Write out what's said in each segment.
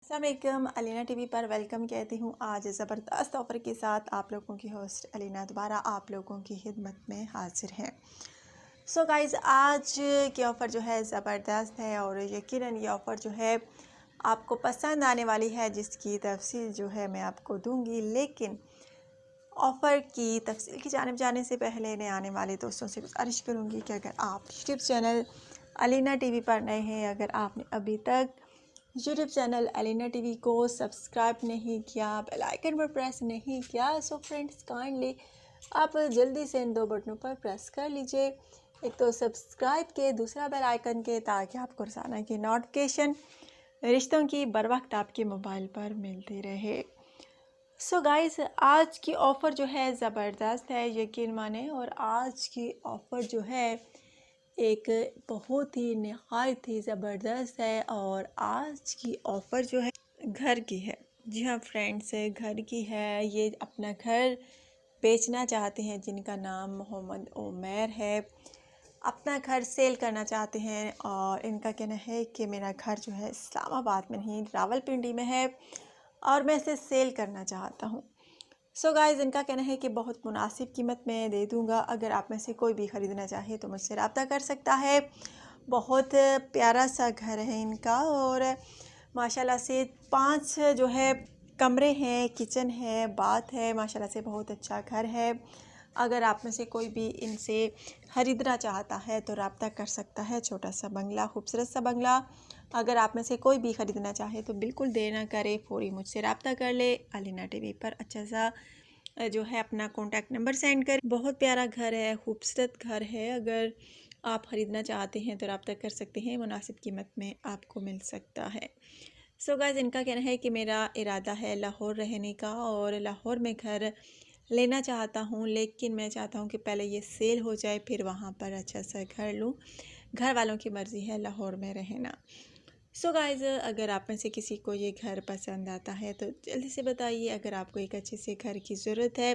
अस्सलामुअलैकुम, अलीना टीवी पर वेलकम कहती हूँ। आज ज़बरदस्त ऑफ़र के साथ आप लोगों की होस्ट अलीना दोबारा आप लोगों की खिदमत में हाजिर है। सो गाइज़, आज की ऑफ़र जो है ज़बरदस्त है और यकीनन ये ऑफ़र जो है आपको पसंद आने वाली है, जिसकी तफसील जो है मैं आपको दूँगी। लेकिन ऑफ़र की तफसील की जानिब जाने से पहले नए आने वाले दोस्तों से गुजारिश करूँगी कि अगर आप यूट्यूब चैनल अलीना टीवी पर नए हैं, अगर आपने अभी तक यूट्यूब चैनल अलीना टीवी को सब्सक्राइब नहीं किया, बेल आइकन पर प्रेस नहीं किया, सो फ्रेंड्स काइंडली आप जल्दी से इन दो बटनों पर प्रेस कर लीजिए, एक तो सब्सक्राइब के, दूसरा बेल आइकन के, ताकि आपको रोज़ाना की नोटिफिकेशन रिश्तों की बर वक्त आपके मोबाइल पर मिलती रहे। सो गाइस, आज की ऑफ़र जो है ज़बरदस्त है, यकीन माने। और आज की ऑफ़र जो है एक बहुत ही नहायत ही ज़बरदस्त है और आज की ऑफ़र जो है घर की है। जी हाँ फ्रेंड्स, घर की है। ये अपना घर बेचना चाहते हैं, जिनका नाम मोहम्मद उमैर है, अपना घर सेल करना चाहते हैं और इनका कहना है कि मेरा घर जो है इस्लामाबाद में नहीं, रावलपिंडी में है और मैं इसे सेल करना चाहता हूँ। सो गाइज़, इनका कहना है कि बहुत मुनासिब कीमत में दे दूँगा। अगर आप में से कोई भी ख़रीदना चाहे तो मुझसे रब्ता कर सकता है। बहुत प्यारा सा घर है इनका और माशाल्लाह से 5 जो है कमरे हैं, किचन है, बाथ है, माशाल्लाह से बहुत अच्छा घर है। अगर आप में से कोई भी इनसे ख़रीदना चाहता है तो रब्ता कर सकता है। छोटा सा बंगला, खूबसूरत सा बंगला। अगर आप में से कोई भी ख़रीदना चाहे तो बिल्कुल देर ना करे, फ़ौरी मुझसे रब्ता कर ले। अलीना टीवी पर अच्छा सा जो है अपना कॉन्टैक्ट नंबर सेंड कर। बहुत प्यारा घर है, खूबसूरत घर है। अगर आप ख़रीदना चाहते हैं तो रब्ता कर सकते हैं, मुनासिब कीमत में आपको मिल सकता है। सो गाइस, इनका कहना है कि मेरा इरादा है लाहौर रहने का और लाहौर में घर लेना चाहता हूँ, लेकिन मैं चाहता हूँ कि पहले ये सेल हो जाए, फिर वहाँ पर अच्छा सा घर लूँ। घर वालों की मर्ज़ी है लाहौर में रहना। सो गाइज़, अगर आप में से किसी को ये घर पसंद आता है तो जल्दी से बताइए। अगर आपको एक अच्छे से घर की ज़रूरत है,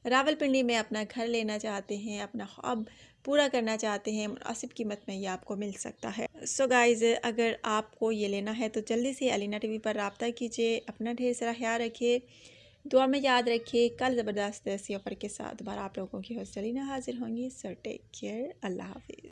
रावलपिंडी में अपना घर लेना चाहते हैं, अपना ख्वाब पूरा करना चाहते हैं, मुनासिब कीमत में ये आपको मिल सकता है। सो गाइज़, अगर आपको ये लेना है तो जल्दी से अलीना टीवी पर रब्ता कीजिए। अपना ढेर सारा ख्याल रखिए, दुआ में याद रखिए। कल ज़बरदस्त ऐसी ऑफ़र के साथ दोबारा आप लोगों की होस्ट अलीना हाजिर होंगी। सो टेक केयर, अल्लाह हाफिज़।